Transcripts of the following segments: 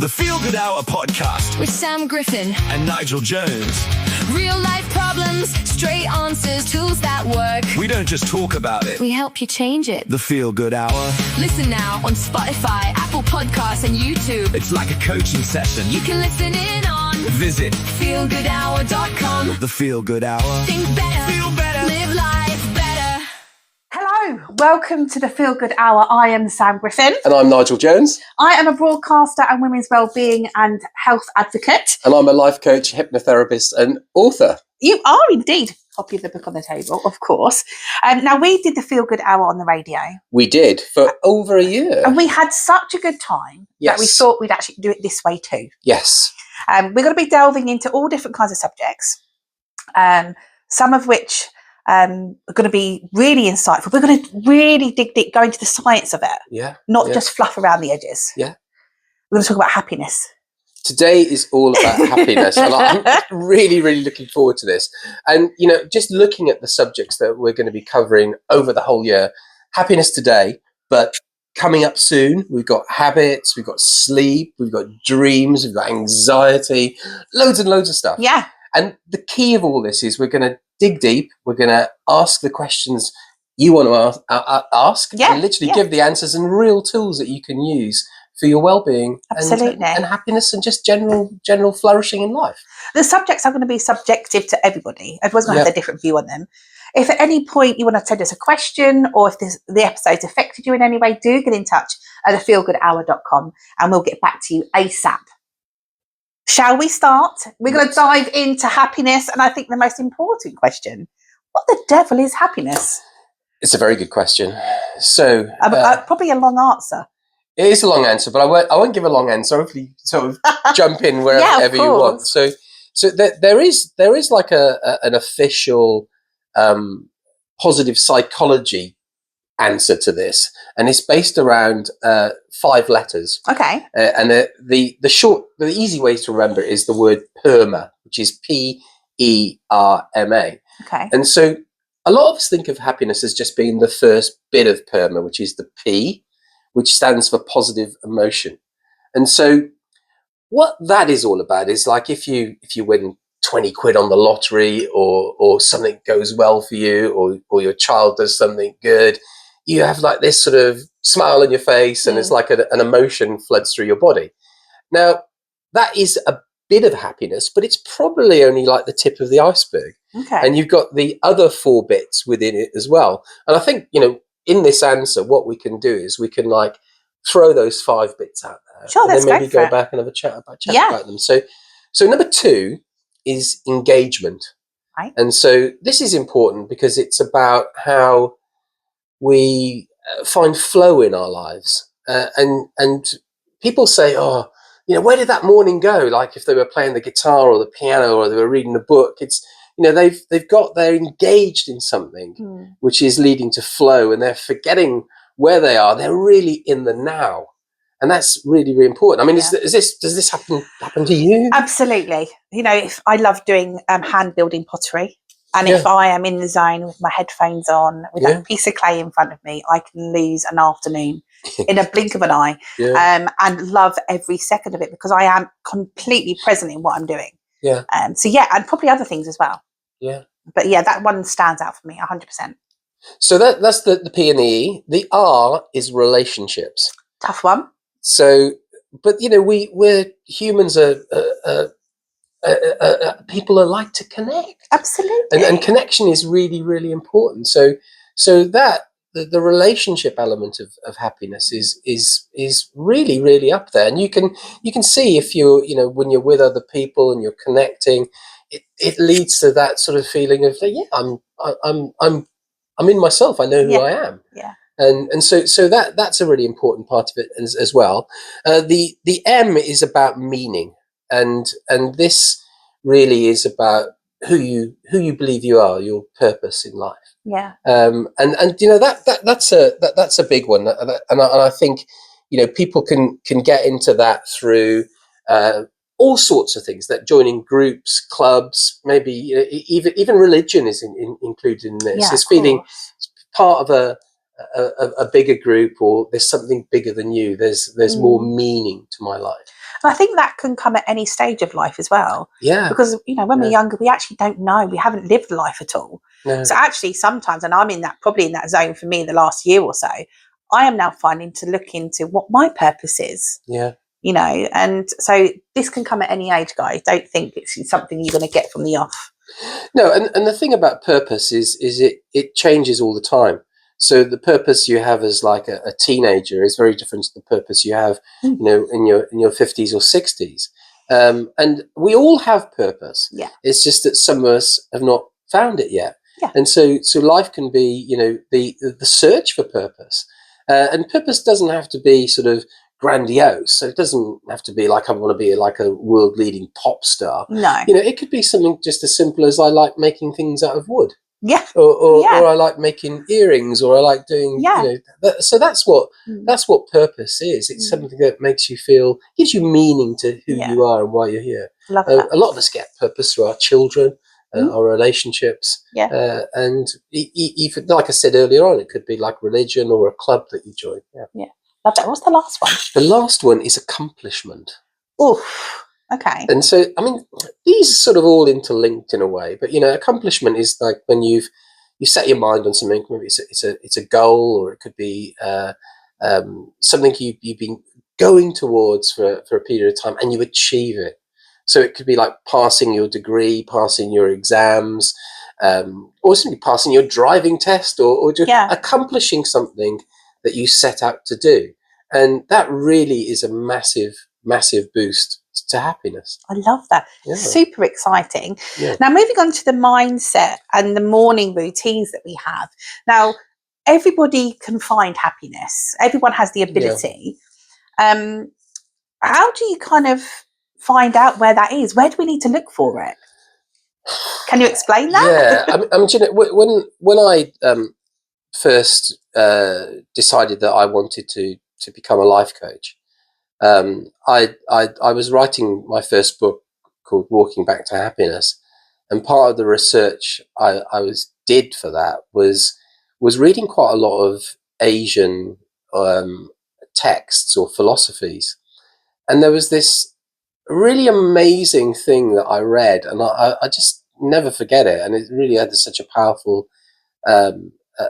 The Feel Good Hour podcast with Sam Griffin and Nigel Jones. Real life problems, straight answers, tools that work. We don't just talk about it. We help you change it. The Feel Good Hour. Listen now on Spotify, Apple Podcasts and YouTube. It's like a coaching session. You can listen in on Visit feelgoodhour.com. The Feel Good Hour. Think better. Feel better. Live life better. Hello, welcome to the Feel Good Hour. I am Sam Griffin. And I'm Nigel Jones. I am a broadcaster and women's wellbeing and health advocate. And I'm a life coach, hypnotherapist and author. You are indeed. Copy of the book on the table, of course. Now, we did the Feel Good Hour on the radio. We did for over a year. And we had such a good time that we thought we'd actually do it this way too. Yes. We're going to be delving into all different kinds of subjects, some of which are going to be really insightful. We're going to really dig deep, go into the science of it, not just fluff around the edges. Yeah. We're going to talk about happiness. Today is all about happiness. And I'm really, really looking forward to this. And, you know, just looking at the subjects that we're going to be covering over the whole year, happiness today, but coming up soon, we've got habits, we've got sleep, we've got dreams, we've got anxiety, loads and loads of stuff. Yeah. And the key of all this is we're going to dig deep. We're going to ask the questions you want to ask and literally give the answers and real tools that you can use for your well-being and happiness and just general flourishing in life. The subjects are going to be subjective to everybody. Everyone's going to have a different view on them. If at any point you want to send us a question or if the episode's affected you in any way, do get in touch at thefeelgoodhour.com and we'll get back to you ASAP. Shall we start? We're going to dive into happiness, and I think the most important question, what the devil is happiness? It's a very good question. So probably a long answer. It is a long answer, but I won't give a long answer. Hopefully sort of jump in wherever you want. So there is like an official positive psychology answer to this, and it's based around 5 letters. Okay. And the easy way to remember is the word PERMA, which is PERMA. Okay. And so a lot of us think of happiness as just being the first bit of PERMA, which is the P, which stands for positive emotion. And so what that is all about is like if you win 20 quid on the lottery or something goes well for you or your child does something good, you have like this sort of smile on your face and it's like an emotion floods through your body. Now, that is a bit of happiness, but it's probably only like the tip of the iceberg. Okay. And you've got the other 4 bits within it as well. And I think, you know, in this answer, what we can do is we can like throw those 5 bits out there. Sure, and then maybe go back and have a chat about them. So number 2 is engagement. Right. And so this is important because it's about how we find flow in our lives. And people say, oh, you know, where did that morning go? Like if they were playing the guitar or the piano or they were reading a book, it's, you know, they're engaged in something which is leading to flow, and they're forgetting where they are. They're really in the now, and that's really, really important. I mean, does this happen to you? Absolutely. You know, if I love doing hand building pottery, and if I am in the zone with my headphones on, with a piece of clay in front of me, I can lose an afternoon in a blink of an eye, and love every second of it because I am completely present in what I'm doing. Yeah. And probably other things as well. Yeah. But that one stands out for me 100%. So that's the P and the E. The R is relationships. Tough one. So, but you know, we're humans people are like to connect. Absolutely. And connection is really, really important. So that the relationship element of happiness is really, really up there. And you can see if you know, when you're with other people and you're connecting, it leads to that sort of feeling of I'm in myself. I know who I am. Yeah. And so that's a really important part of it as well. The M is about meaning, and this really is about who you believe you are, your purpose in life. Yeah. And you know that's a big one, and I think, you know, people can get into that through all sorts of things, that joining groups, clubs, maybe, you know, even religion is included in this. It's feeling part of a bigger group, or there's something bigger than you. There's more meaning to my life. And I think that can come at any stage of life as well. Yeah. Because, when we're younger, we actually don't know. We haven't lived life at all. No. So actually sometimes, and I'm probably in that zone for me the last year or so, I am now finding to look into what my purpose is. Yeah. And so this can come at any age, guys. Don't think it's something you're going to get from the off. No, and the thing about purpose is it changes all the time. So the purpose you have as like a teenager is very different to the purpose you have, in your 50s or 60s. And we all have purpose. Yeah. It's just that some of us have not found it yet. Yeah. And so life can be, the search for purpose. And purpose doesn't have to be sort of grandiose. So it doesn't have to be like I want to be like a world leading pop star. No. It could be something just as simple as I like making things out of wood. Yeah. Or I like making earrings, or I like doing, so that's what purpose is. It's something that makes you feel, gives you meaning to who you are and why you're here. Love that. A lot of us get purpose through our children, our relationships. Yeah. And even, like I said earlier on, it could be like religion or a club that you join. Yeah. Yeah. Love that. What's the last one? The last one is accomplishment. Oh, okay. And so, I mean, these are sort of all interlinked in a way, but accomplishment is like when you set your mind on something. Maybe it's a goal, or it could be something you've been going towards for a period of time, and you achieve it. So it could be like passing your degree, passing your exams, or simply passing your driving test, or just accomplishing something that you set out to do. And that really is a massive, massive boost to happiness. I love that. Yeah. Super exciting. Yeah. Now, moving on to the mindset and the morning routines that we have. Now, everybody can find happiness. Everyone has the ability. Yeah. How do you kind of find out where that is? Where do we need to look for it? Can you explain that? Yeah. I mean, when I first decided that I wanted to become a life coach, I was writing my first book called Walking Back to Happiness, and part of the research I did for that was reading quite a lot of Asian texts or philosophies, and there was this really amazing thing that I read, and I just never forget it, and it really had such a powerful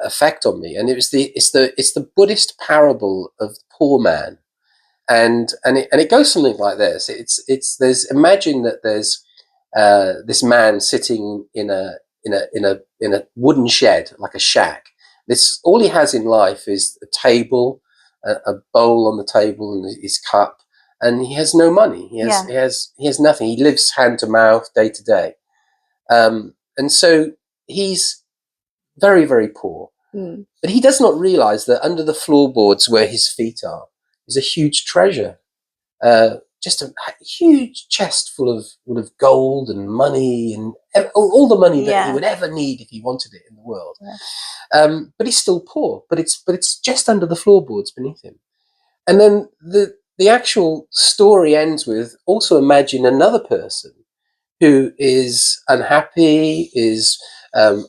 effect on me. And it's the Buddhist parable of the poor man. And it goes something like this. Imagine that there's this man sitting in a wooden shed, like a shack. All he has in life is a table, a bowl on the table, and his cup, and he has no money. He has nothing. He lives hand to mouth, day to day, and so he's very, very poor. But he does not realize that under the floorboards where his feet are is a huge treasure, just a huge chest full of gold and money, and all the money that he would ever need if he wanted it in the world. Yeah. But he's still poor. But it's just under the floorboards beneath him. And then the actual story ends with, also imagine another person who is unhappy, is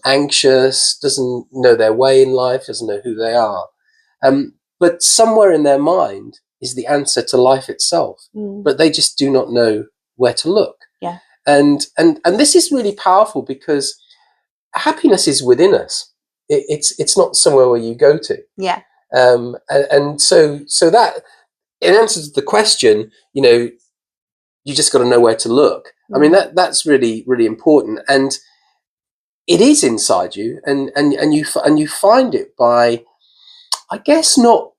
anxious, doesn't know their way in life, doesn't know who they are. But somewhere in their mind is the answer to life itself, but they just do not know where to look. Yeah. And this is really powerful, because happiness is within us. It's not somewhere where you go to. Yeah. And so that, in answer to the question, you just got to know where to look. I mean, that's really, really important. And it is inside you, and you find it by, I guess, not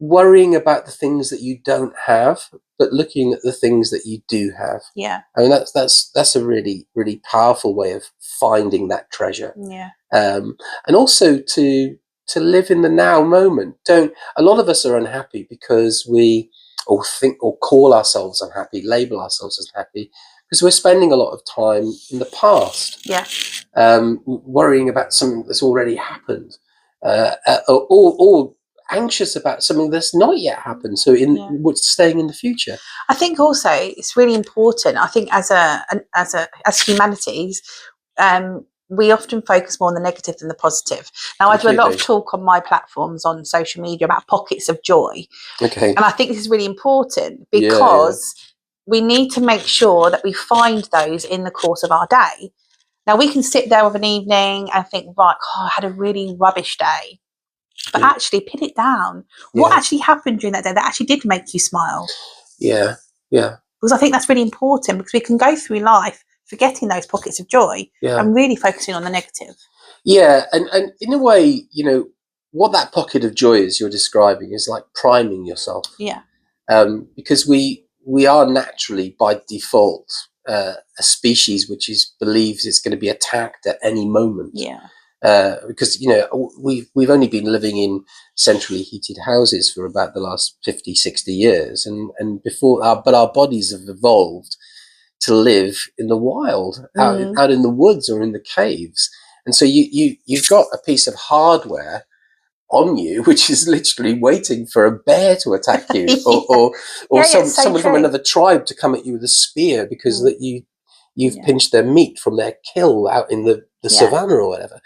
worrying about the things that you don't have, but looking at the things that you do have. Yeah. I mean, that's a really, really powerful way of finding that treasure. Yeah. And also to live in the now moment. A lot of us are unhappy because we think or call ourselves unhappy, label ourselves as happy, because we're spending a lot of time in the past. Yeah. Worrying about something that's already happened, or anxious about something that's not yet happened. So what's staying in the future. I think also it's really important. I think as humanities, we often focus more on the negative than the positive. Now, I do a lot of talk on my platforms on social media about pockets of joy. Okay. And I think this is really important, because we need to make sure that we find those in the course of our day. Now, we can sit there of an evening and think, right, I had a really rubbish day. But actually pin it down. What actually happened during that day that actually did make you smile? Yeah. Because I think that's really important, because we can go through life forgetting those pockets of joy and really focusing on the negative. Yeah, and in a way, what that pocket of joy is you're describing is like priming yourself. Yeah. Because we are naturally, by default, a species which believes it's going to be attacked at any moment. Yeah. Because we've only been living in centrally heated houses for about the last 50, 60 years, and before, but our bodies have evolved to live in the wild, out in the woods or in the caves, and so you've got a piece of hardware on you which is literally waiting for a bear to attack you, or someone from another tribe to come at you with a spear because that you've pinched their meat from their kill out in the savannah or whatever.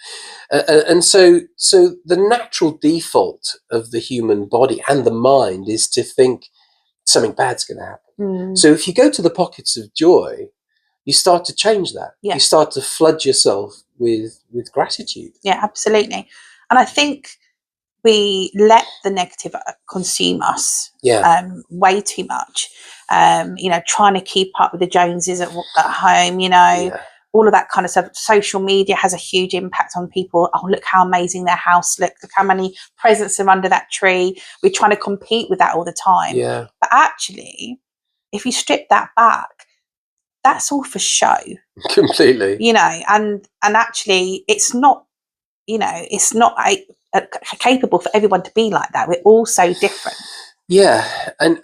And so the natural default of the human body and the mind is to think something bad's going to happen. So if you go to the pockets of joy, you start to change that. Yeah. You start to flood yourself with gratitude. Yeah, absolutely. And I think we let the negative consume us way too much. Trying to keep up with the Joneses at home, all of that kind of stuff. Social media has a huge impact on people. Oh, look how amazing their house looks. Look how many presents are under that tree. We're trying to compete with that all the time. Yeah. But actually, if you strip that back, that's all for show. Completely. And actually it's not, it's not capable for everyone to be like that. We're all so different. Yeah. And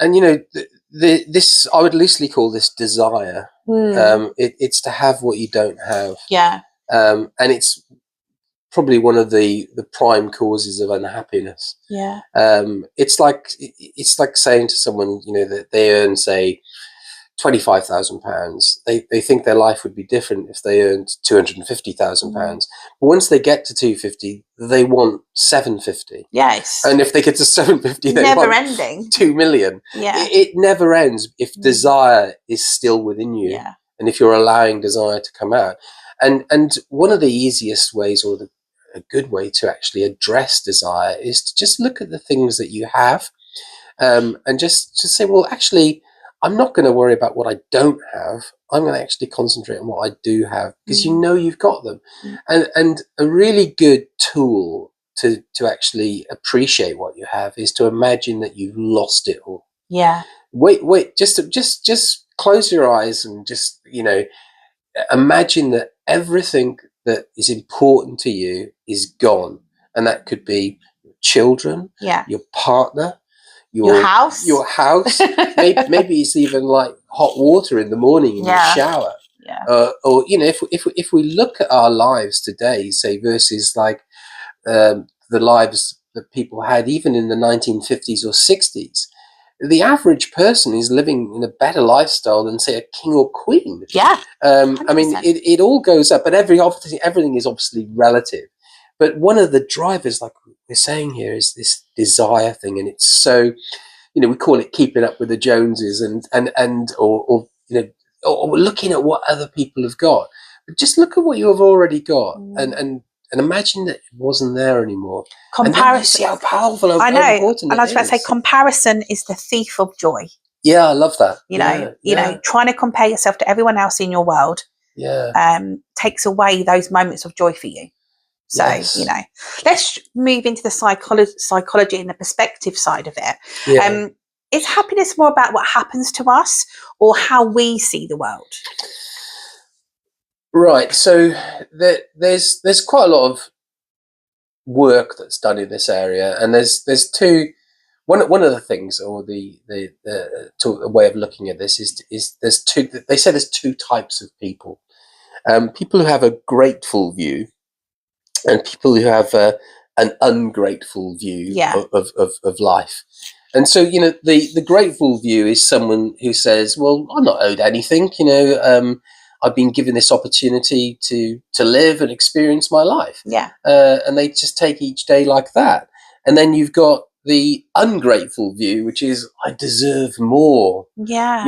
this, I would loosely call this desire. It's to have what you don't have. Yeah. And it's probably one of the prime causes of unhappiness. Yeah. It's like saying to someone, that they earn, say, £25,000. They think their life would be different if they earned £250,000. But once they get to 250, they want 750. Yes. And if they get to 750, they never want ending. 2 million. Yeah. It never ends if desire is still within you. Yeah. And if you're allowing desire to come out. And one of the easiest ways, or a good way to actually address desire, is to just look at the things that you have, and just say, well, actually, I'm not going to worry about what I don't have. I'm going to actually concentrate on what I do have, because you've got them. And a really good tool to actually appreciate what you have is to imagine that you've lost it all. Yeah. Wait, just close your eyes and just, imagine that everything that is important to you is gone. And that could be children, your partner, your house. maybe it's even like hot water in the morning in your shower. Or if we look at our lives today, say, versus like the lives that people had even in the 1950s or 60s, the average person is living in a better lifestyle than, say, a king or queen. Yeah. I mean, it all goes up, but everything is obviously relative. But one of the drivers, like we're saying here, is this desire thing, and it's so, we call it keeping up with the Joneses, or looking at what other people have got. But just look at what you have already got, and imagine that it wasn't there anymore. Comparison. How powerful, how important and I was about to say, comparison is the thief of joy. Yeah, I love that. Trying to compare yourself to everyone else in your world takes away those moments of joy for you. So, let's move into the psychology and the perspective side of it. Yeah. Is happiness more about what happens to us or how we see the world? Right. So there's quite a lot of work that's done in this area, and there's two. One of the things, or the way of looking at this is there's two. They say there's two types of people. People who have a grateful view, and people who have an ungrateful view of life. And so, the grateful view is someone who says, well, I'm not owed anything, I've been given this opportunity to live and experience my life. Yeah. And they just take each day like that. And then you've got the ungrateful view, which is I deserve more. Yeah.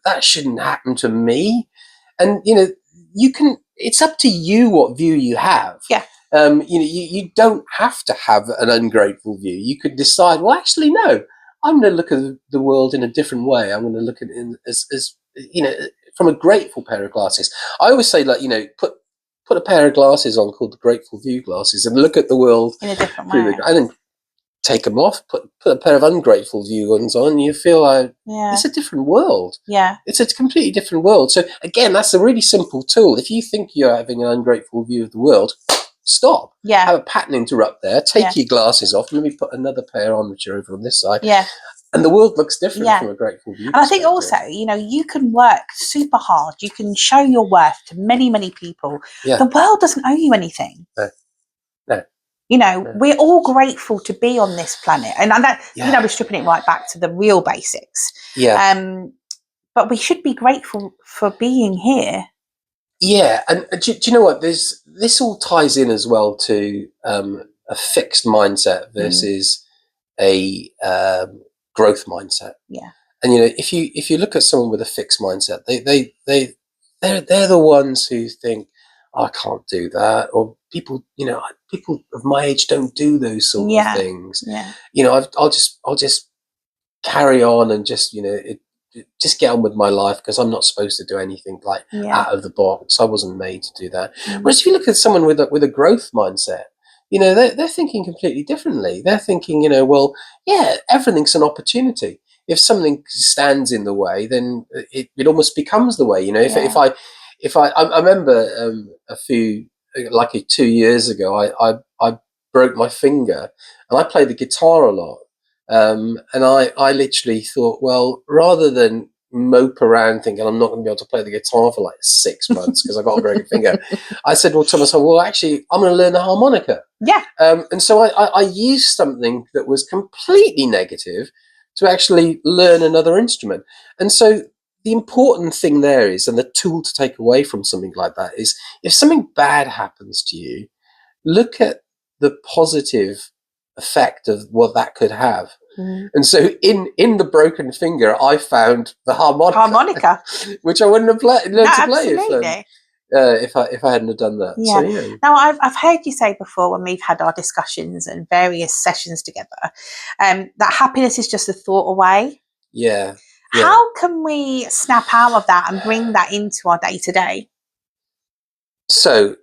That shouldn't happen to me. And it's up to you what view you have. Yeah. You don't have to have an ungrateful view. You could decide, well, actually, no, I'm going to look at the world in a different way. I'm going to look at it as from a grateful pair of glasses. I always say, like, put a pair of glasses on called the grateful view glasses and look at the world in a different way. and then take them off, put a pair of ungrateful view ones on, and you feel like it's a different world. Yeah. It's a completely different world. So again, that's a really simple tool. If you think you're having an ungrateful view of the world, stop. Yeah. Have a pattern interrupt there. Take your glasses off. Maybe put another pair on, which are over on this side. Yeah. And the world looks different from a grateful view. And I think also, you can work super hard. You can show your worth to many, many people. Yeah. The world doesn't owe you anything. No. We're all grateful to be on this planet. And that, we're stripping it right back to the real basics. Yeah. But we should be grateful for being here. Yeah. And do you know what? This all ties in as well to a fixed mindset versus a growth mindset. Yeah. And if you look at someone with a fixed mindset, they're the ones who think, oh, I can't do that, or people of my age don't do those sort of things. Yeah. I'll just carry on and just just get on with my life because I'm not supposed to do anything like out of the box. I wasn't made to do that. Whereas if you look at someone with a growth mindset, they're thinking completely differently. They're thinking, everything's an opportunity. If something stands in the way, then it almost becomes the way. If I remember a few, like 2 years ago, I broke my finger, and I play the guitar a lot. And I literally thought, well, rather than mope around thinking I'm not going to be able to play the guitar for like 6 months because I got a broken finger, I said, well, to myself, well, actually, I'm going to learn the harmonica. Yeah. And so I used something that was completely negative to actually learn another instrument. And so the important thing there is, and the tool to take away from something like that is, if something bad happens to you, look at the positive effect of what that could have. And so in the broken finger, I found the harmonica. Which I wouldn't have learned to play if I hadn't have done that. Yeah. So, now, I've heard you say before when we've had our discussions and various sessions together, that happiness is just a thought away. Yeah. How can we snap out of that and bring that into our day-to-day? So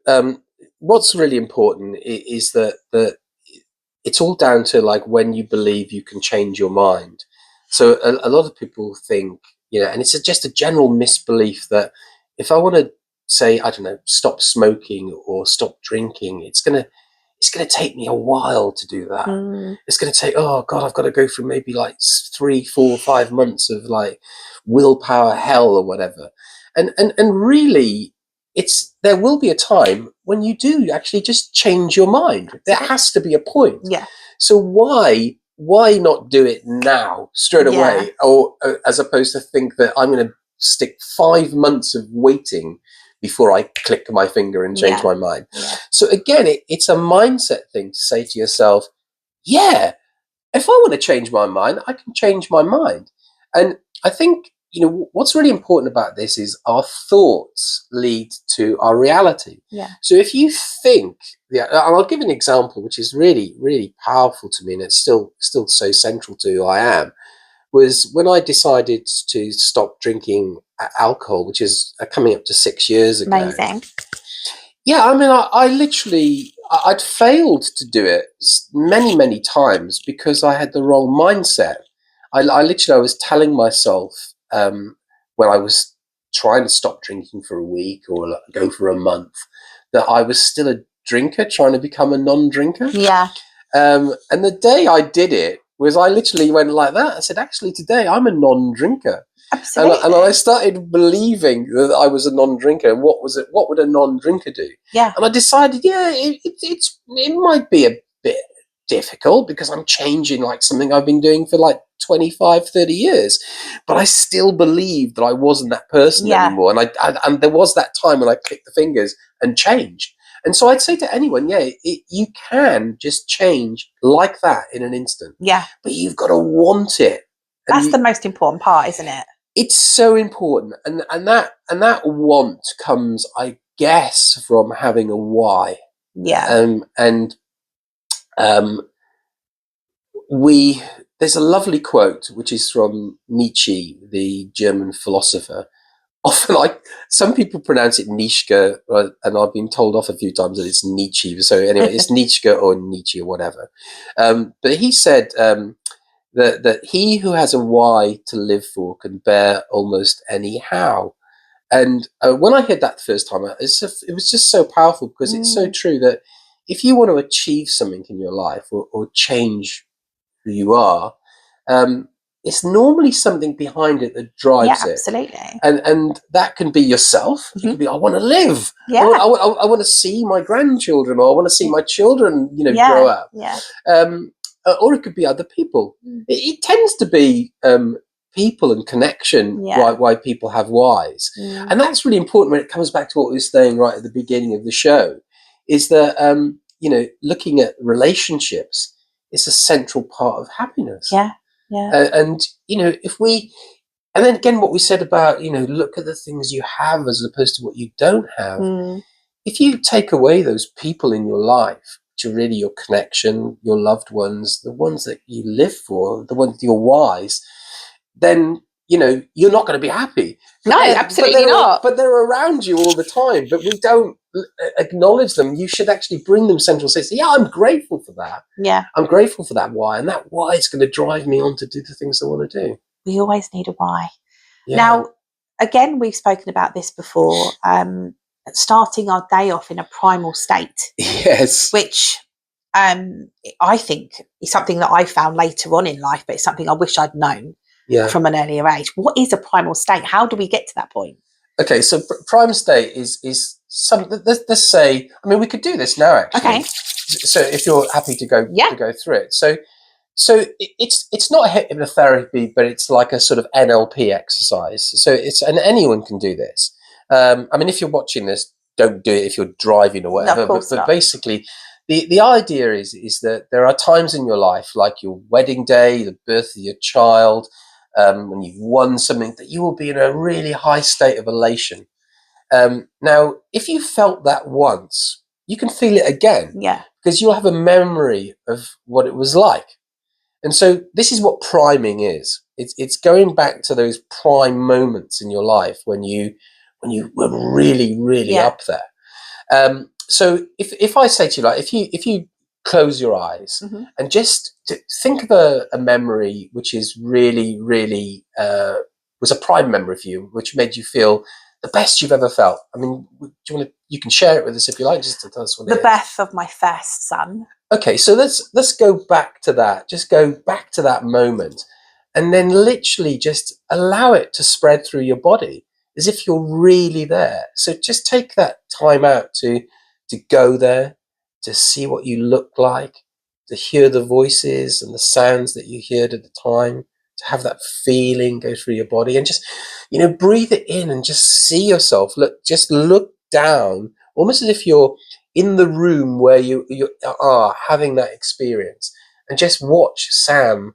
what's really important is that it's all down to like when you believe you can change your mind. So a lot of people think, and it's just a general misbelief that if I want to say, I don't know, stop smoking or stop drinking, it's gonna take me a while to do that. It's gonna take, oh God, I've got to go through maybe like 3, 4, 5 months of like willpower hell or whatever. And really, there will be a time when you do actually just change your mind. There has to be a point. Yeah. So why not do it now, straight away, or as opposed to think that I'm going to stick 5 months of waiting before I click my finger and change my mind. Yeah. So again, it's a mindset thing to say to yourself, if I want to change my mind, I can change my mind. And I think, what's really important about this is our thoughts lead to our reality. Yeah. So if you think, and I'll give an example, which is really, really powerful to me, and it's still so central to who I am, was when I decided to stop drinking alcohol, which is coming up to 6 years ago. Amazing. Yeah, I mean, I literally, I'd failed to do it many, many times because I had the wrong mindset. I was telling myself, when I was trying to stop drinking for a week or go for a month, that I was still a drinker trying to become a non-drinker. Yeah. And the day I did it was I literally went like that. I said, actually, today I'm a non-drinker. Absolutely. And I started believing that I was a non-drinker. And what would a non-drinker do? Yeah. And I decided, it might be a bit difficult because I'm changing like something I've been doing for like 25, 30 years, but I still believed that I wasn't that person anymore. And and there was that time when I clicked the fingers and changed. And so I'd say to anyone, you can just change like that in an instant. Yeah. But you've got to want it. And That's the most important part, isn't it? It's so important. And that want comes, I guess, from having a why. Yeah. There's a lovely quote which is from Nietzsche, the German philosopher. Often, some people pronounce it Nietzsche, and I've been told off a few times that it's Nietzsche. So anyway, it's Nietzsche or Nietzsche or whatever. But he said that he who has a why to live for can bear almost any how. And when I heard that the first time, it was just so powerful, because it's so true that if you want to achieve something in your life or change who you are, it's normally something behind it that drives it. Absolutely. And that can be yourself. It can be, I want to live. Yeah. I want to see my grandchildren, or I want to see my children, grow up. Yeah. Or it could be other people. It tends to be people and connection why people have whys. And that's really important when it comes back to what we were saying right at the beginning of the show, is that, looking at relationships is a central part of happiness. Yeah. Yeah. And then again, what we said about, look at the things you have as opposed to what you don't have. If you take away those people in your life, which are really your connection, your loved ones, the ones that you live for, the ones, your whys, then, you're not going to be happy. No, absolutely not. But they're around you all the time, but we don't acknowledge them. You should actually bring them central stage. Yeah, I'm grateful for that. Yeah. I'm grateful for that why. And that why is going to drive me on to do the things I want to do. We always need a why. Yeah. Now, again, we've spoken about this before, starting our day off in a primal state. Yes. Which I think is something that I found later on in life, but it's something I wish I'd known from an earlier age. What is a primal state? How do we get to that point? Okay, so prime state is something. Let's say, I mean, we could do this now, actually. Okay. So if you're happy to go through it, so it's not hypnotherapy, but it's like a sort of NLP exercise. So and anyone can do this. I mean, if you're watching this, don't do it if you're driving or whatever. No, of course but not. Basically, the idea is that there are times in your life, like your wedding day, the birth of your child, when you've won something, that you will be in a really high state of elation. Now, if you felt that once, you can feel it again. Yeah. Because you'll have a memory of what it was like. And so this is what priming is. It's going back to those prime moments in your life when you were really, really up there. So if I say to you, like, if you close your eyes and just think of a memory which is really, really was a prime memory for you, which made you feel the best you've ever felt. I mean, you can share it with us if you like, just to tell us what it is. The birth of my first son. Okay, so let's go back to that. Just go back to that moment, and then literally just allow it to spread through your body as if you're really there. So just take that time out to go there, to see what you look like, to hear the voices and the sounds that you heard at the time, to have that feeling go through your body, and just, breathe it in and just see yourself. Look down, almost as if you're in the room where you are having that experience, and just watch Sam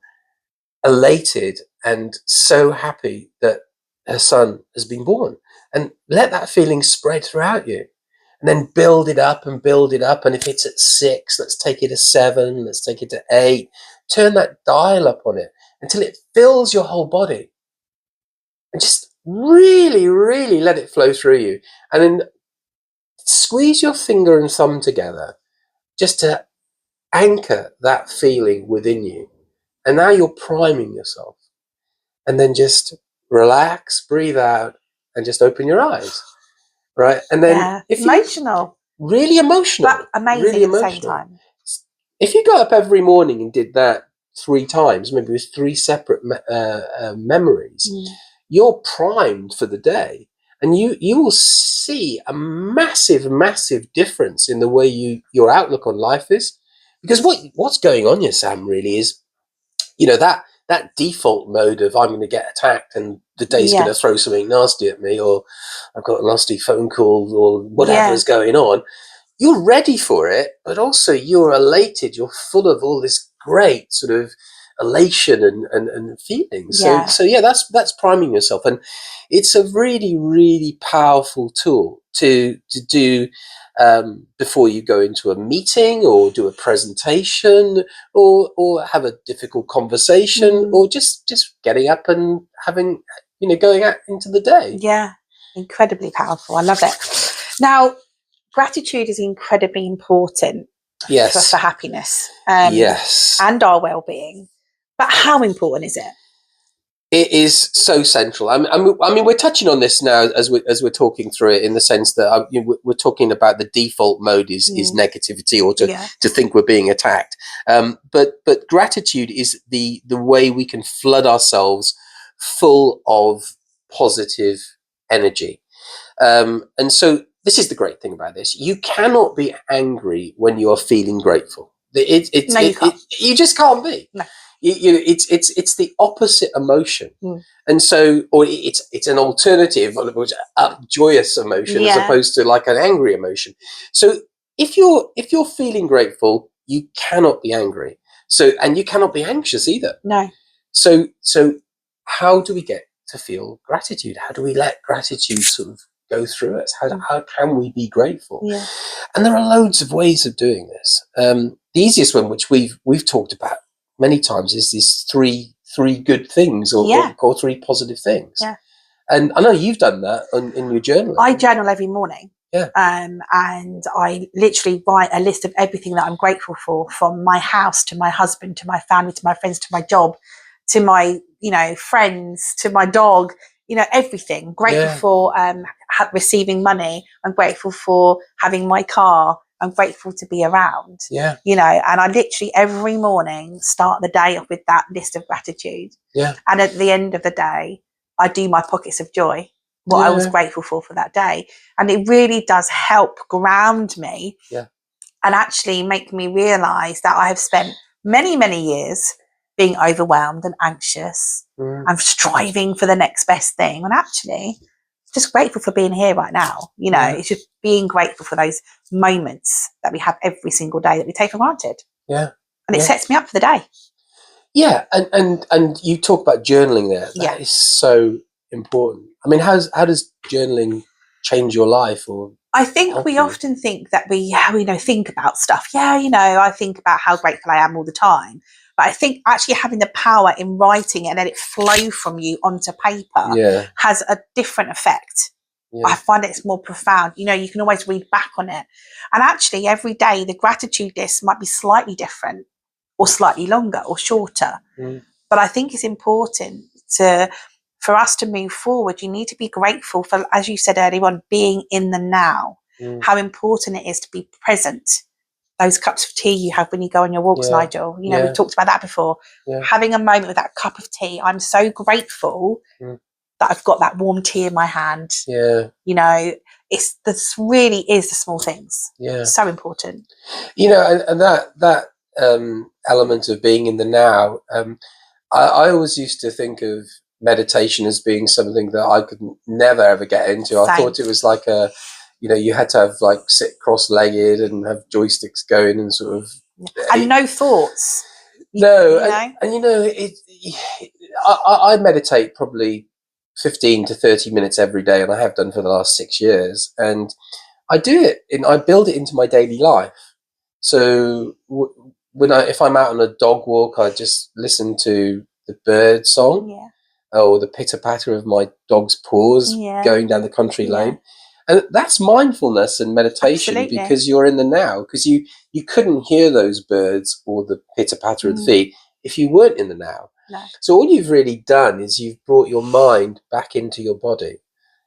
elated and so happy that her son has been born, and let that feeling spread throughout you. And then build it up and build it up. And if it's at 6, let's take it to 7, let's take it to 8. Turn that dial up on it until it fills your whole body. And just really, really let it flow through you. And then squeeze your finger and thumb together just to anchor that feeling within you. And now you're priming yourself. And then just relax, breathe out, and just open your eyes. Right, and then emotional, really emotional, but amazing really at the same time. If you got up every morning and did that 3 times, maybe with 3 separate memories, you're primed for the day, and you will see a massive, massive difference in the way your outlook on life is. Because what's going on here, Sam, really is, that default mode of I'm going to get attacked and the day's going to throw something nasty at me, or I've got a nasty phone call, or whatever is going on. you're ready for it, but also you're elated. You're full of all this great sort of elation and feelings. Yeah. So yeah, that's priming yourself, and it's a really, really powerful tool to do before you go into a meeting or do a presentation or have a difficult conversation or just getting up and having, going out into the day. Yeah, incredibly powerful. I love it. Now, gratitude is incredibly important Yes. for happiness Yes. and our well-being. But how important is it? It is so central. I mean, we're touching on this now as we're talking through it, in the sense that we're talking about the default mode is negativity, or to think we're being attacked. But gratitude is the way we can flood ourselves full of positive energy. And so this is the great thing about this: you cannot be angry when you are feeling grateful. You just can't be. No. It's the opposite emotion, and so, or it's an alternative, a joyous emotion as opposed to like an angry emotion. So if you're feeling grateful, you cannot be angry. So, and you cannot be anxious either. No. So how do we get to feel gratitude? How do we let gratitude sort of go through us? How can we be grateful? Yeah. And there are loads of ways of doing this. The easiest one, which we've talked about many times, is these three good things, or three positive things. Yeah. And I know you've done that in your journal. I journal every morning. Yeah. And I literally write a list of everything that I'm grateful for, from my house to my husband to my family to my friends to my job to my friends to my dog. Everything. Grateful for receiving money. I'm grateful for having my car. I'm grateful to be around. Yeah. And I literally every morning start the day off with that list of gratitude. Yeah. And at the end of the day, I do my pockets of joy, what I was grateful for that day. And it really does help ground me. Yeah. And actually make me realise that I have spent many, many years being overwhelmed and anxious and striving for the next best thing. And actually, just grateful for being here right now. It's just being grateful for those moments that we have every single day that we take for granted. Yeah. And it sets me up for the day. Yeah. And you talk about journaling there. That is so important. I mean, how does journaling change your life? Or I think we often think that we think about stuff. I think about how grateful I am all the time. But I think actually having the power in writing it and let it flow from you onto paper has a different effect. Yeah. I find it's more profound. You can always read back on it. And actually every day the gratitude list might be slightly different or slightly longer or shorter. But I think it's important for us to move forward. You need to be grateful for, as you said earlier on, being in the now. How important it is to be present. Those cups of tea you have when you go on your walks, Nigel. We've talked about that before. Having a moment with that cup of tea. I'm so grateful that I've got that warm tea in my hand. This really is the small things. So important. And that element of being in the now. I always used to think of meditation as being something that I could never ever get into. I thought it was like you had to have sit cross-legged and have joysticks going and sort of and no thoughts. I meditate probably 15 to 30 minutes every day, and I have done for the last 6 years, and I do it and I build it into my daily life. So if I'm out on a dog walk, I just listen to the bird song or the pitter-patter of my dog's paws going down the country lane. And that's mindfulness and meditation. Absolutely. Because you're in the now, because you couldn't hear those birds or the pitter-patter of the feet if you weren't in the now. No. So all you've really done is you've brought your mind back into your body.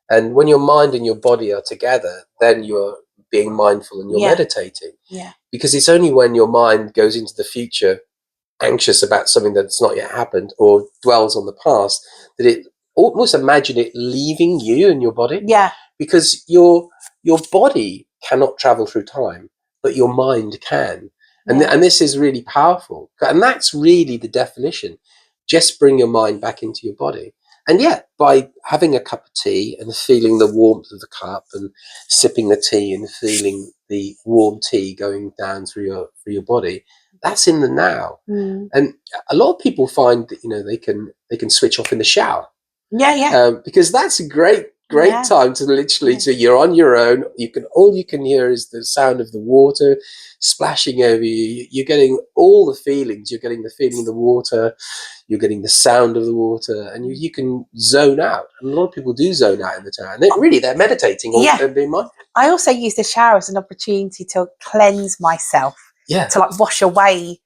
And when your mind and your body are together, then you're being mindful and you're meditating. Yeah. Because it's only when your mind goes into the future, anxious about something that's not yet happened, or dwells on the past, that it almost imagine it leaving you and your body. Yeah. Because your body cannot travel through time, but your mind can. And this is really powerful. And that's really the definition. Just bring your mind back into your body. And yeah, by having a cup of tea and feeling the warmth of the cup and sipping the tea and feeling the warm tea going down through your body, that's in the now. And a lot of people find that, you know, they can switch off in the shower. Because that's a great time to literally, so you're on your own. All you can hear is the sound of the water splashing over you. You're getting all the feelings. You're getting the feeling of the water. You're getting the sound of the water, and you can zone out. And a lot of people do zone out in the town. They're meditating or being mindful. I also use the shower as an opportunity to cleanse myself. To like wash away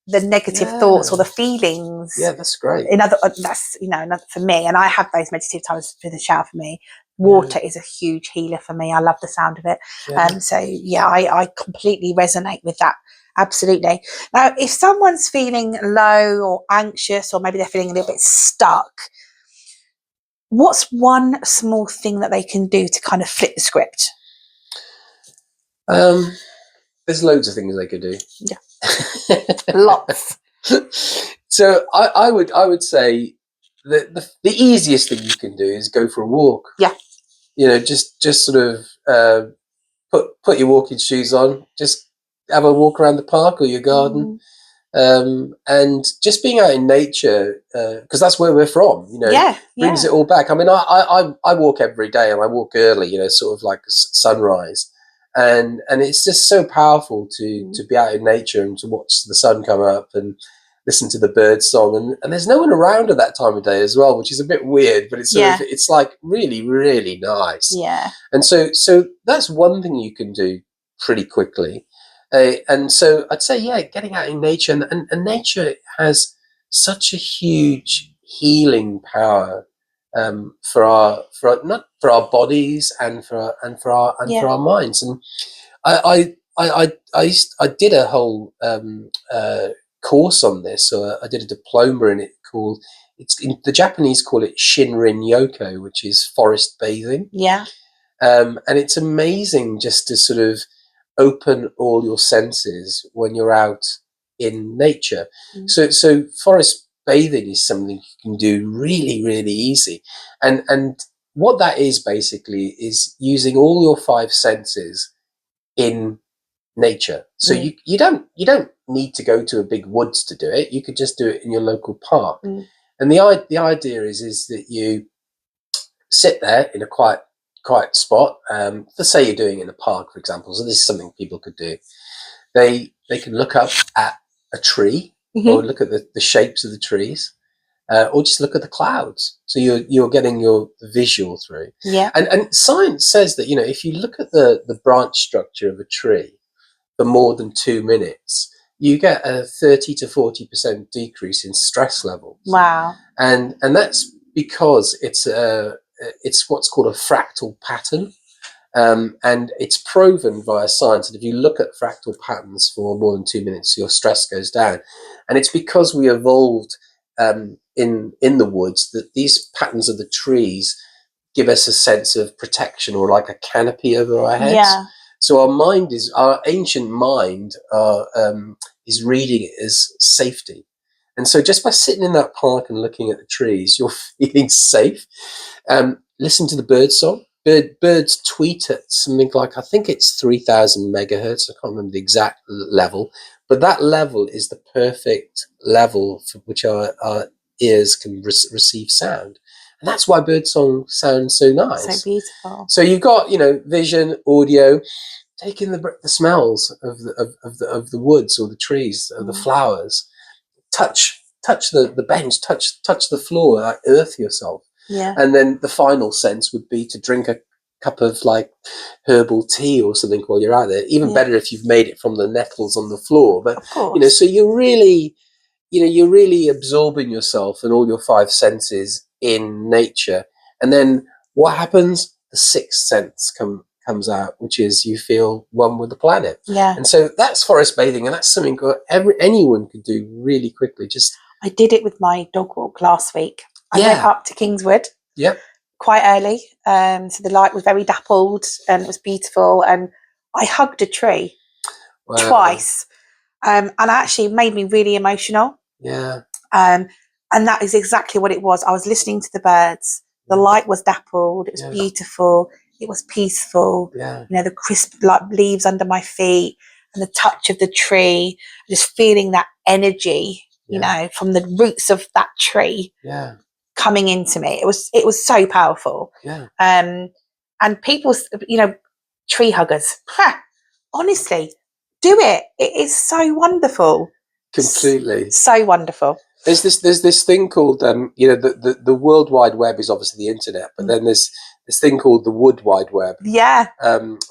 the negative thoughts or the feelings. Yeah, that's great. That's, you know, for me, and I have those meditative times in the shower. For me, water is a huge healer for me. I love the sound of it. I completely resonate with that. Absolutely. Now, if someone's feeling low or anxious, or maybe they're feeling a little bit stuck, what's one small thing that they can do to kind of flip the script? There's loads of things they could do. Lots. So I would say that the easiest thing you can do is go for a walk. You know, just sort of put your walking shoes on, just have a walk around the park or your garden, and just being out in nature, because that's where we're from. You know, brings it all back. I mean, I walk every day, and I walk early. You know, sort of like sunrise. And it's just so powerful to be out in nature and to watch the sun come up and listen to the bird song. And there's no one around at that time of day as well, which is a bit weird, but it's sort of, it's like really, really nice. And so that's one thing you can do pretty quickly. And so I'd say, getting out in nature, and nature has such a huge healing power for our bodies and for our minds. And I did a whole course on this, so I did a diploma in it called, the Japanese call it Shinrin Yoko, which is forest bathing. And it's amazing just to sort of open all your senses when you're out in nature. So forest bathing is something you can do really, really easy. And what that is basically is using all your five senses in nature. So you don't need to go to a big woods to do it. You could just do it in your local park. And the idea is that you sit there in a quiet spot. Let's say you're doing it in a park, for example. So this is something people could do. They can look up at a tree, or look at the shapes of the trees, or just look at the clouds. So you're getting your visual through. And science says that, you know, if you look at the branch structure of a tree for more than 2 minutes, you get a 30 to 40% decrease in stress levels. And that's because it's what's called a fractal pattern. And it's proven via science that if you look at fractal patterns for more than 2 minutes, your stress goes down. And it's because we evolved in the woods that these patterns of the trees give us a sense of protection, or like a canopy over our heads. So our ancient mind is reading it as safety. And so just by sitting in that park and looking at the trees, you're feeling safe. Listen to the bird song. Birds tweet at something like, I think it's 3,000 megahertz. I can't remember the exact level, but that level is the perfect level for which our ears can receive sound. And that's why birdsong sounds so nice. So beautiful. So you've got, you know, vision, audio, taking the smells of the woods or the trees or the flowers. Touch the bench, touch the floor, like earth yourself. And then the final sense would be to drink a cup of like herbal tea or something while you're out there. Even better if you've made it from the nettles on the floor. But you know, so you're really absorbing yourself and all your five senses in nature. And then what happens? The sixth sense comes out, which is you feel one with the planet. And so that's forest bathing, and that's something anyone could do really quickly. I did it with my dog walk last week. I went up to Kingswood quite early, so the light was very dappled and it was beautiful, and I hugged a tree twice, and actually it made me really emotional. And that is exactly what it was. I was listening to the birds. The light was dappled. It was beautiful. It was peaceful. Yeah. You know, the crisp like leaves under my feet and the touch of the tree, just feeling that energy, you know, from the roots of that tree coming into me. It was so powerful. Yeah. And people, you know, tree huggers, honestly, do it. It is so wonderful. Completely. So wonderful. There's this thing called you know, the World Wide Web is obviously the internet, but then there's this thing called the Wood Wide Web,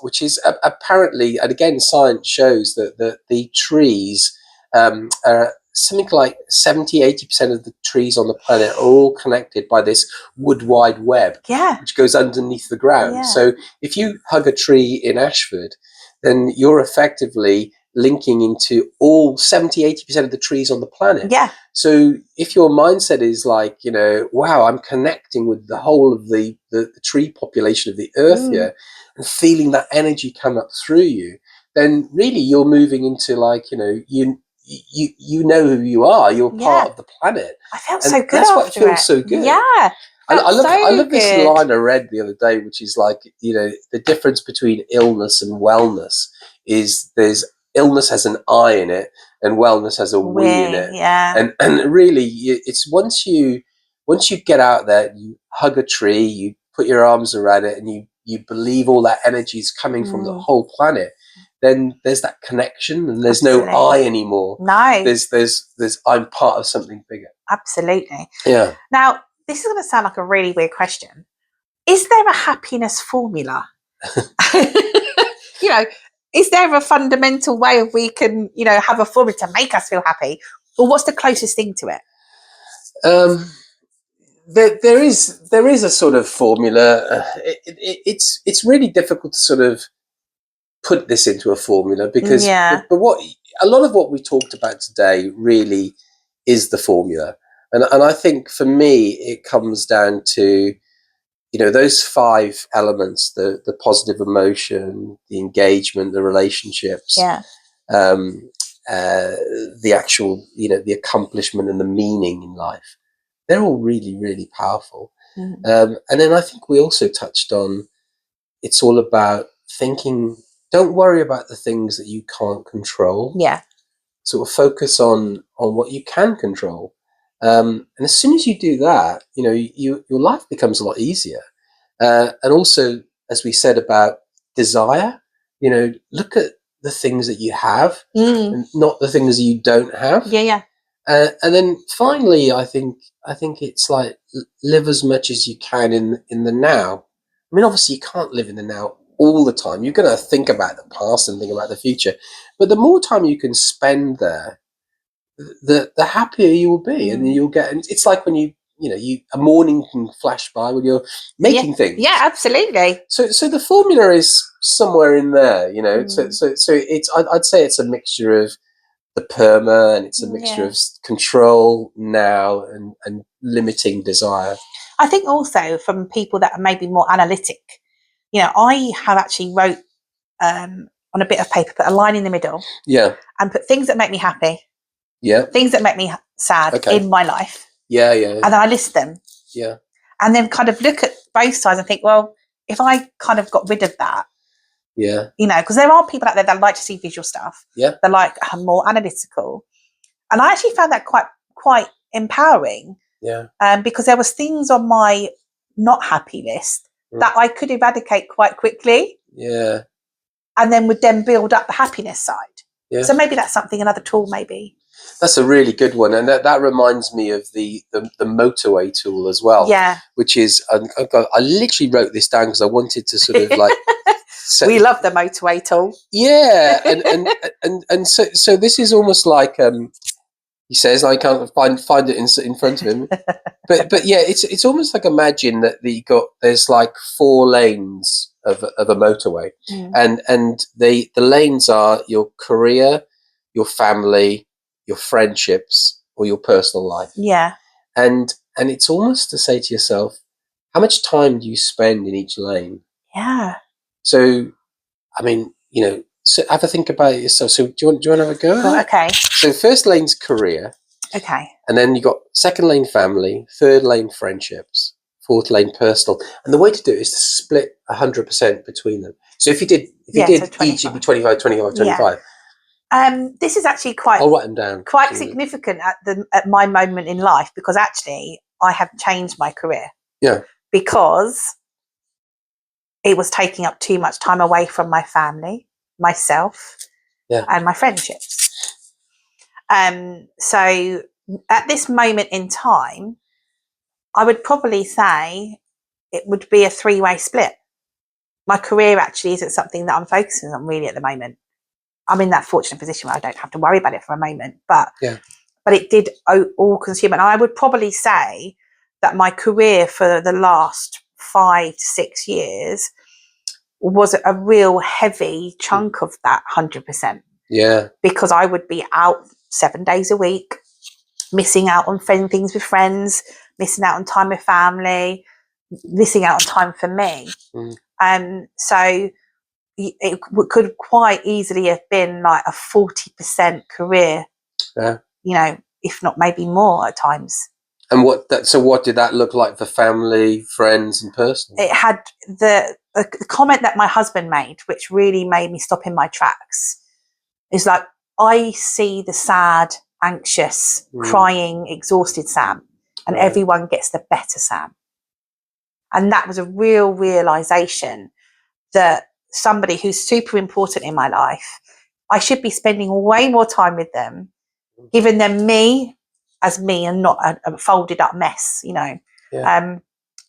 which is apparently, and again, science shows that the trees are something like 70-80% of the trees on the planet are all connected by this Wood Wide Web, which goes underneath the ground. So if you hug a tree in Ashford, then you're effectively linking into all 70-80% of the trees on the planet. So if your mindset is like, you know, wow, I'm connecting with the whole of the tree population of the earth here, and feeling that energy come up through you, then really you're moving into, like, you know, you know who you are. You're part of the planet. I felt and so good. That's after what feels so good. I love this line I read the other day, which is like, you know, the difference between illness and wellness is illness has an I in it and wellness has a we in it. And really, it's once you get out there, you hug a tree, you put your arms around it, and you believe all that energy is coming from the whole planet, then there's that connection, and there's no I anymore. There's I'm part of something bigger. Absolutely. Yeah. Now, this is going to sound like a really weird question. Is there a happiness formula? You know, is there a fundamental way of we can, you know, have a formula to make us feel happy? Or what's the closest thing to it? There is a sort of formula. It's really difficult to sort of put this into a formula because but what a lot of what we talked about today really is the formula. And I think for me it comes down to, you know, those 5 elements: the positive emotion, the engagement, the relationships, the actual, you know, the accomplishment and the meaning in life. They're all really, really powerful. And then I think we also touched on, it's all about thinking, don't worry about the things that you can't control. Sort of focus on what you can control. And as soon as you do that, you know, your life becomes a lot easier. And also, as we said about desire, you know, look at the things that you have and not the things you don't have. And then finally, I think it's like live as much as you can in the now. I mean, obviously you can't live in the now all the time. You're going to think about the past and think about the future. But the more time you can spend there, the happier you will be, and you'll get. And it's like when you know, a morning can flash by when you're making things. Yeah, absolutely. So the formula is somewhere in there, you know. So it's I'd say it's a mixture of the perma, and it's a mixture of control now and limiting desire. I think also from people that are maybe more analytic, you know, I have actually wrote on a bit of paper, put a line in the middle, and put things that make me happy, things that make me sad in my life, and then I list them, and then kind of look at both sides and think, well, if I kind of got rid of that, you know, because there are people out there that like to see visual stuff, they're like more analytical, and I actually found that quite empowering, because there was things on my not happy list that I could eradicate quite quickly, and then would then build up the happiness side. So maybe that's something, another tool, maybe. That's a really good one, and that reminds me of the motorway tool as well. Which is I literally wrote this down because I wanted to sort of like. We love the motorway tool. And so this is almost like he says, I can't find it in front of him, but yeah, it's almost like, imagine that there's like 4 lanes of a motorway, and the lanes are your career, your family, your friendships, or your personal life. And it's almost to say to yourself, how much time do you spend in each lane? So, I mean, you know, so have a think about it yourself. So do you want to have a go? Okay. So first lane's career. Okay. And then you got second lane family, third lane friendships, fourth lane personal. And the way to do it is to split 100% between them. So if you did So each, it'd be 25. 25, 25, 25. This is actually quite I'll write them down. quite significant at my moment in life, because actually I have changed my career. Yeah. Because it was taking up too much time away from my family, myself, and my friendships. So at this moment in time, I would probably say it would be a 3-way split. My career actually isn't something that I'm focusing on really at the moment. I'm in that fortunate position where I don't have to worry about it for a moment, but it did all consume. And I would probably say that my career for the last 5 to 6 years was a real heavy chunk of that 100%. Yeah. Because I would be out 7 days a week, missing out on things with friends, missing out on time with family, missing out on time for me. So it could quite easily have been like a 40% career, you know, if not maybe more at times. And what did that look like for family, friends, and personal? It had the comment that my husband made, which really made me stop in my tracks. Is like, I see the sad, anxious, crying, exhausted Sam, and everyone gets the better Sam. And that was a real realization that somebody who's super important in my life, I should be spending way more time with them, giving them me as me and not a folded up mess, you know.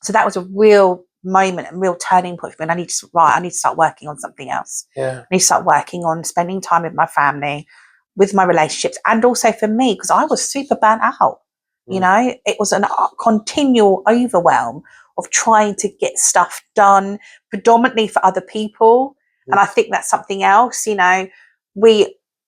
So that was a real moment and real turning point for me. And I need to start working on something else. I need to start working on spending time with my family, with my relationships, and also for me, because I was super burnt out. You know, it was a continual overwhelm of trying to get stuff done, predominantly for other people. And I think that's something else, you know,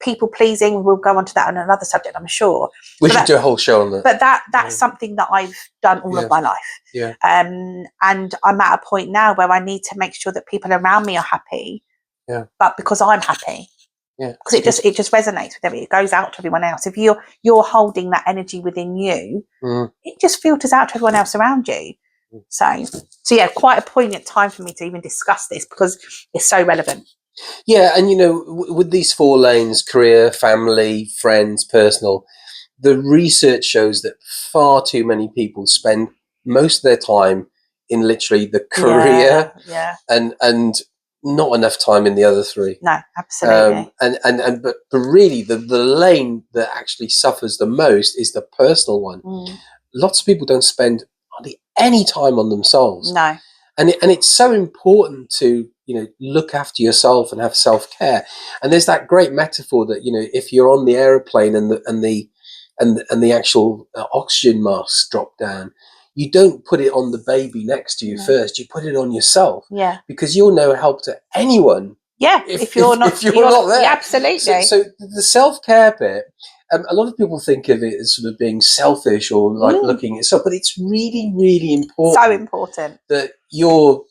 people pleasing, we'll go on to that on another subject, I'm sure. We should do a whole show on that. But that's something that I've done all of my life. And I'm at a point now where I need to make sure that people around me are happy. But because I'm happy. Because it just resonates with everyone. It goes out to everyone else. If you're holding that energy within you, it just filters out to everyone else around you. So yeah, quite a poignant time for me to even discuss this because it's so relevant. Yeah, and you know, with these 4 lanes, career, family, friends, personal, the research shows that far too many people spend most of their time in literally the career and not enough time in the other 3. No, absolutely. But really the lane that actually suffers the most is the personal one. Lots of people don't spend hardly any time on themselves. No. And it's so important to, you know, look after yourself and have self-care. And there's that great metaphor that, you know, if you're on the aeroplane and the actual oxygen masks drop down, you don't put it on the baby next to you first. You put it on yourself. Because you're no help to anyone. If you're not there. Yeah, absolutely. So the self-care bit, a lot of people think of it as sort of being selfish or like looking at yourself, but it's really, really important. So important that you're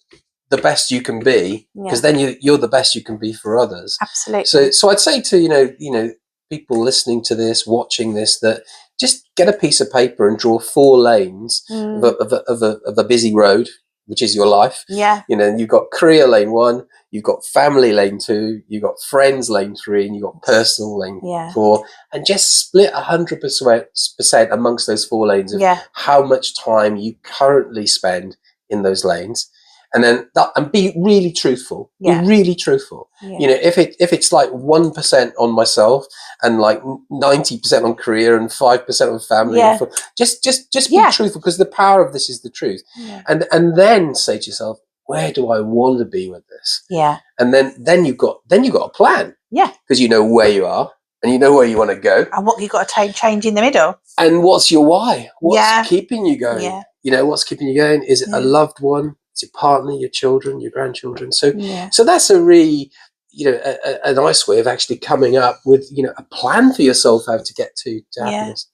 the best you can be, because then you're the best you can be for others. Absolutely. So I'd say to, you know, people listening to this, watching this, that just get a piece of paper and draw 4 lanes of a busy road, which is your life. You know, you've got career lane 1, you've got family lane 2, you've got friends lane 3, and you've got personal lane 4, and just split 100% amongst those 4 lanes of how much time you currently spend in those lanes. And then and be really truthful. Be really truthful. You know, if it's like 1% on myself and like 90% on career and 5% on family, just be truthful, because the power of this is the truth. And then say to yourself, where do I want to be with this? And then you've got a plan. Because you know where you are and you know where you want to go. And what you've got to change in the middle. And what's your why? What's keeping you going? You know, what's keeping you going? Is it a loved one? Is your partner, your children, your grandchildren? So that's a really, you know, a nice way of actually coming up with, you know, a plan for yourself how to get to happiness.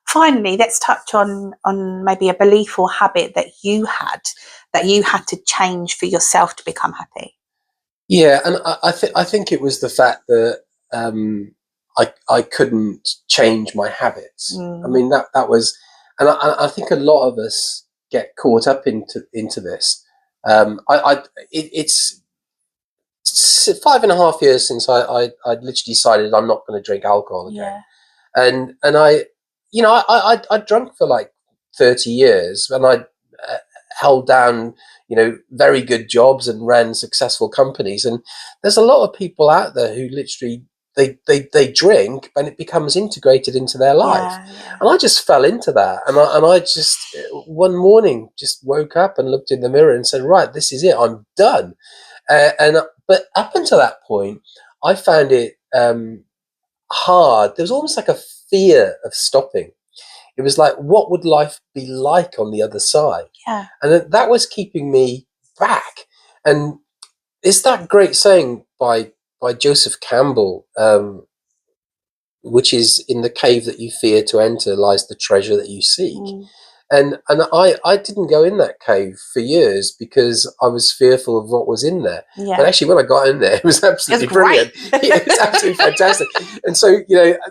Finally, let's touch on maybe a belief or habit that you had to change for yourself to become happy. Yeah, and I think it was the fact that I couldn't change my habits. Mm. I mean, that was, and I think a lot of us get caught up into this. It's 5.5 years since I literally decided I'm not going to drink alcohol again. And I drunk for like 30 years, and I held down, very good jobs and ran successful companies. And there's a lot of people out there who literally they drink and it becomes integrated into their life. And I just fell into that. And I just one morning just woke up and looked in the mirror and said, right, this is it. I'm done. But up until that point, I found it hard. There was almost like a fear of stopping. It was like, what would life be like on the other side? Yeah. And that was keeping me back. And it's that great saying by Joseph Campbell, which is, in the cave that you fear to enter lies the treasure that you seek. And I didn't go in that cave for years because I was fearful of what was in there. Yeah. But actually, when I got in there, it was absolutely brilliant. It was absolutely fantastic. And so,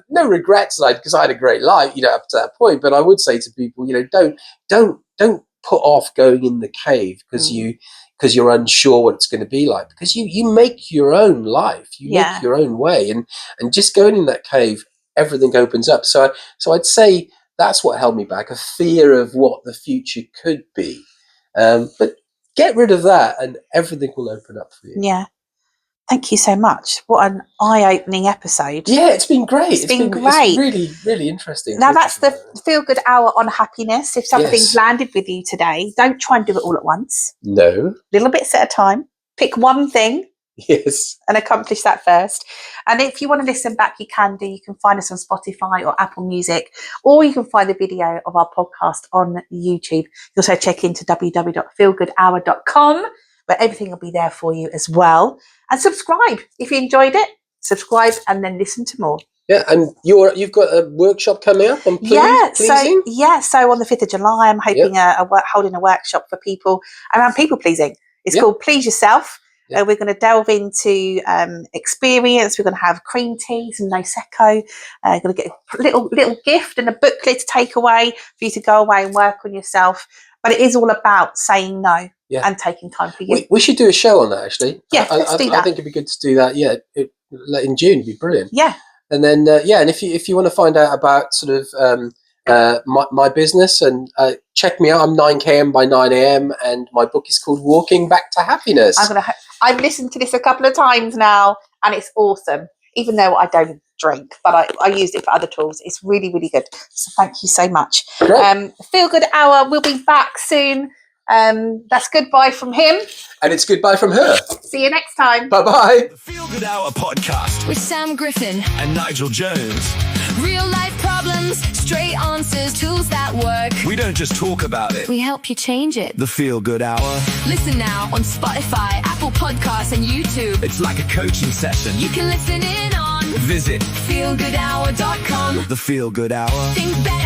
no regrets, because I had a great life, up to that point. But I would say to people, don't put off going in the cave because you're unsure what it's going to be like. Because you make your own life, you make your own way, and just going in that cave, everything opens up. So I'd say that's what held me back, a fear of what the future could be. But get rid of that and everything will open up for you. Yeah. Thank you so much. What an eye-opening episode. Yeah, it's been great. It's been great. It's really, really interesting. Now, that's the Feel Good Hour on happiness. If something's landed with you today, don't try and do it all at once. No. Little bits at a time. Pick one thing. Yes. And accomplish that first. And if you want to listen back, you can do. You can find us on Spotify or Apple Music, or you can find the video of our podcast on YouTube. You also check into www.feelgoodhour.com, where everything will be there for you as well. And subscribe if you enjoyed it. Subscribe and then listen to more. Yeah, and you've got a workshop coming up on pleasing? So on the 5th of July, I'm hoping holding a workshop for people around people pleasing. It's called Please Yourself. We're going to delve into experience. We're going to have cream tea, some Prosecco. You're going to get a little gift and a booklet to take away for you to go away and work on yourself. But it is all about saying no and taking time for you. We should do a show on that, actually. Yeah, let's do that. I think it'd be good to do that. Yeah, in June would be brilliant. Yeah. And then, and if you want to find out about sort of my business, and check me out. I'm 9km by 9am, and my book is called Walking Back to Happiness. I've listened to this a couple of times now, and it's awesome. Even though I don't drink, but I used it for other tools. It's really, really good. So thank you so much. Feel Good Hour. We'll be back soon. That's goodbye from him. And it's goodbye from her. See you next time. Bye-bye. The Feel Good Hour podcast with Sam Griffin and Nigel Jones. Real life problems, straight answers, tools that work. We don't just talk about it. We help you change it. The Feel Good Hour. Listen now on Spotify, Apple Podcasts and YouTube. It's like a coaching session. You can listen in on Visit feelgoodhour.com. The Feel Good Hour. Think better.